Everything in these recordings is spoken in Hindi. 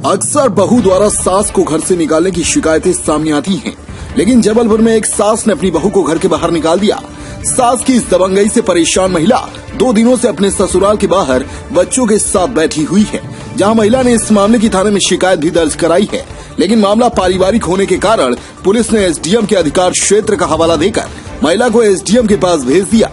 अक्सर बहू द्वारा सास को घर से निकालने की शिकायतें सामने आती हैं, लेकिन जबलपुर में एक सास ने अपनी बहू को घर के बाहर निकाल दिया। सास की इस दबंगई से परेशान महिला 2 दिनों से अपने ससुराल के बाहर बच्चों के साथ बैठी हुई है। जहां महिला ने इस मामले की थाने में शिकायत भी दर्ज कराई है, लेकिन मामला पारिवारिक होने के कारण पुलिस ने एसडीएम के अधिकार क्षेत्र का हवाला देकर महिला को एसडीएम के पास भेज दिया।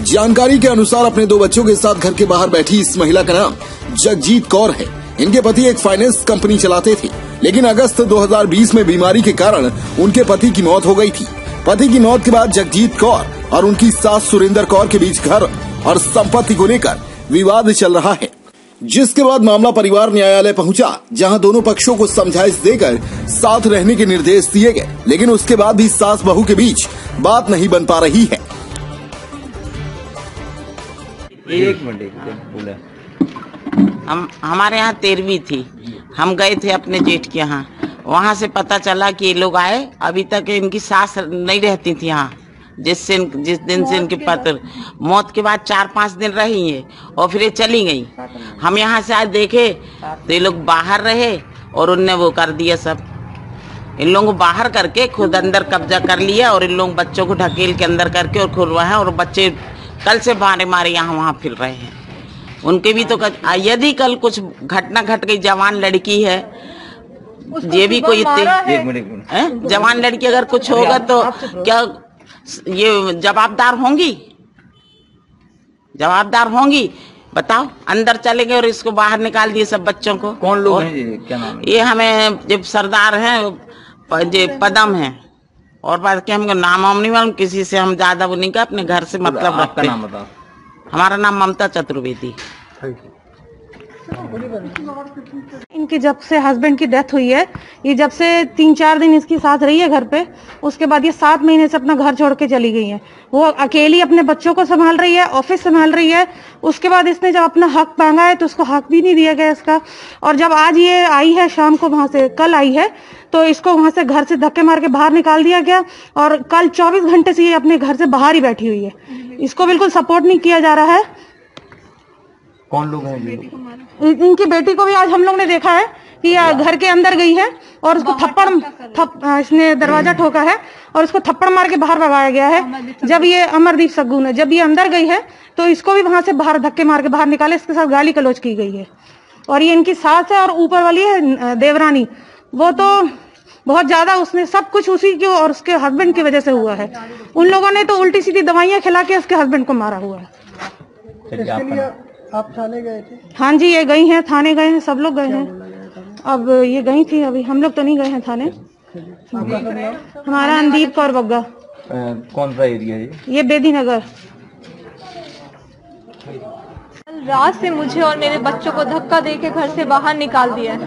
जानकारी के अनुसार अपने 2 बच्चों के साथ घर के बाहर बैठी इस महिला का नाम जगजीत कौर है। इनके पति एक फाइनेंस कंपनी चलाते थे, लेकिन अगस्त 2020 में बीमारी के कारण उनके पति की मौत हो गई थी। पति की मौत के बाद जगजीत कौर और उनकी सास सुरेंद्र कौर के बीच घर और संपत्ति को लेकर विवाद चल रहा है, जिसके बाद मामला परिवार न्यायालय पहुंचा, जहां दोनों पक्षों को समझाइश देकर साथ रहने के निर्देश दिए गए, लेकिन उसके बाद भी सास बहू के बीच बात नहीं बन पा रही है। एक मिनट, हमारे यहाँ 13वीं थी, हम गए थे अपने जेठ के यहाँ। वहाँ से पता चला कि ये लोग आए, अभी तक इनकी सास नहीं रहती थी यहाँ। जिस दिन से इनके पत्र मौत के बाद 4-5 दिन रही है और फिर ये चली गई। हम यहाँ से आज देखे तो ये लोग बाहर रहे और उनने वो कर दिया सब। इन लोगों को बाहर करके खुद अंदर कब्जा कर लिया और इन लोग बच्चों को ढकेल के अंदर करके और खुलवा है, और बच्चे कल से मारे यहाँ वहाँ फिर रहे हैं। उनके भी तो यदि कल कुछ घटना घट गई, जवान लड़की है, ये भी कोई जवान लड़की अगर कुछ होगा तो क्या ये जवाबदार होंगी? बताओ। अंदर चले गए और इसको बाहर निकाल दिए सब बच्चों को। कौन लोग हैं ये? क्या नाम है? ये हमें जब सरदार हैं, पदम है, और बात के हमको नाम नहीं मालूम, किसी से हम ज्यादा वो नहीं का, अपने घर से मतलब रखते हैं। नाम बताओ। हमारा नाम ममता चतुर्वेदी। इनकी जब से हस्बैंड की डेथ हुई है, ये जब से 3-4 दिन इसकी साथ रही है घर पे, उसके बाद ये 7 महीने से अपना घर छोड़ के चली गई है। वो अकेली अपने बच्चों को संभाल रही है, ऑफिस संभाल रही है। उसके बाद इसने जब अपना हक मांगा है तो उसको हक भी नहीं दिया गया इसका। और जब आज ये आई है शाम को, वहां से कल आई है, तो इसको वहां से घर से धक्के मार के बाहर निकाल दिया गया। और कल 24 घंटे से ये अपने घर से बाहर ही बैठी हुई है। इसको बिल्कुल सपोर्ट नहीं किया जा रहा है। कौन लोग हैं? इनकी बेटी को भी आज हम लोग ने देखा है कि घर के अंदर गई है और उसको इसने दरवाजा ठोका है और उसको थप्पड़ मार के बाहर भगाया गया है। जब ये अमरदीप सग्गू ने जब ये अंदर गई है तो इसको भी वहां से बाहर धक्के मार के बाहर निकाले, इसके साथ गाली गलौज की गई है। और ये इनकी सास है और ऊपर वाली है देवरानी, वो तो बहुत ज्यादा, उसने सब कुछ उसी की और उसके हस्बैंड की वजह से हुआ है। उन लोगों ने तो उल्टी सीधी दवाइयां खिला के उसके हस्बैंड को मारा हुआ है। आप थाने गए थे? हाँ जी, ये गई हैं, थाने गए हैं, सब लोग गए हैं। अब ये गई थी, अभी हम लोग तो नहीं गए हैं थाने। हमारा अंदीप कौर बग्गा। कौन सा एरिया है ये बेदी नगर। रात से मुझे और मेरे बच्चों को धक्का देके घर से बाहर निकाल दिया है।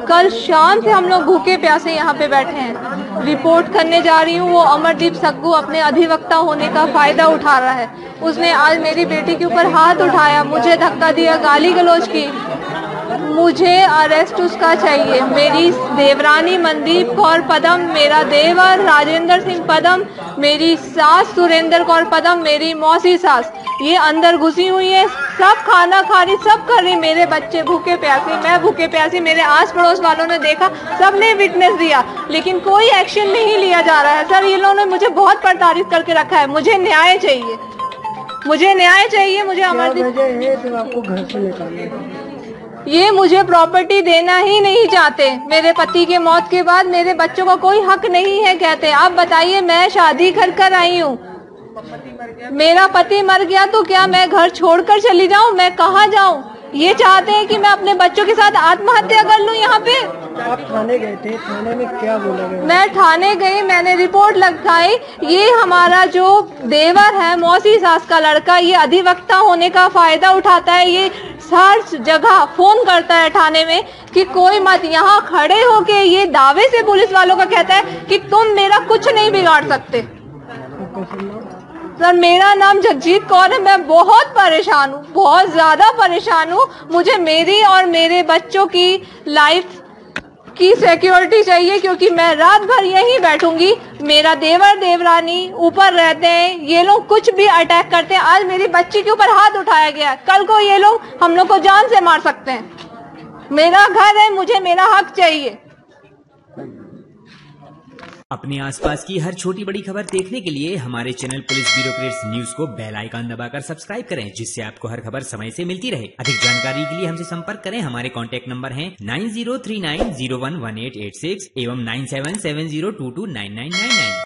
कल शाम से हम लोग भूखे प्यासे यहाँ पे बैठे हैं। रिपोर्ट करने जा रही हूँ, वो अमरदीप सग्गू अपने अधिवक्ता होने का फायदा उठा रहा है। उसने आज मेरी बेटी के ऊपर हाथ उठाया, मुझे धक्का दिया, गाली गलौज की। मुझे अरेस्ट उसका चाहिए। मेरी देवरानी मनदीप कौर पदम, मेरा देवर राजेंद्र सिंह पदम, मेरी सास सुरेंद्र कौर पदम, मेरी मौसी सास, ये अंदर घुसी हुई है, सब खाना खा रही, सब कर रही। मेरे बच्चे भूखे प्यासे, मैं भूखे प्यासी, मेरे आस पड़ोस वालों ने देखा, सबने विटनेस दिया, लेकिन कोई एक्शन नहीं लिया जा रहा है। सर, ये लोगों ने मुझे बहुत प्रताड़ित करके रखा है। मुझे न्याय चाहिए, मुझे न्याय चाहिए। मुझे अमरदीप आपको घर से निकालने, ये मुझे प्रॉपर्टी देना ही नहीं चाहते। मेरे पति के मौत के बाद मेरे बच्चों का कोई हक नहीं है कहते। आप बताइए, मैं शादी कर आई हूँ, मेरा पति मर गया तो क्या मैं घर छोड़कर चली जाऊं? मैं कहाँ जाऊं? ये चाहते हैं कि मैं अपने बच्चों के साथ आत्महत्या कर लूं यहाँ पे। आप थाने गए थे, थाने में क्या बोला गया? मैं थाने गई, मैंने रिपोर्ट लिखाई। ये हमारा जो देवर है, मौसी सास का लड़का, ये अधिवक्ता होने का फायदा उठाता है। ये हर जगह फोन करता है थाने में कि कोई मत, यहाँ खड़े होके ये दावे से पुलिस वालों का कहता है कि तुम मेरा कुछ नहीं बिगाड़ सकते। सर, मेरा नाम जगजीत कौर है। मैं बहुत परेशान हूँ, बहुत ज्यादा परेशान हूँ। मुझे मेरी और मेरे बच्चों की लाइफ की सिक्योरिटी चाहिए, क्योंकि मैं रात भर यहीं बैठूंगी। मेरा देवर देवरानी ऊपर रहते हैं, ये लोग कुछ भी अटैक करते हैं। आज मेरी बच्ची के ऊपर हाथ उठाया गया, कल को ये लोग हम लोग को जान से मार सकते हैं। मेरा घर है, मुझे मेरा हक चाहिए। अपने आसपास की हर छोटी बड़ी खबर देखने के लिए हमारे चैनल पुलिस ब्यूरोक्रेट्स न्यूज को बेल आइकन दबाकर सब्सक्राइब करें, जिससे आपको हर खबर समय से मिलती रहे। अधिक जानकारी के लिए हमसे संपर्क करें। हमारे कॉन्टैक्ट नंबर हैं 9039011886 एवं 9770229999।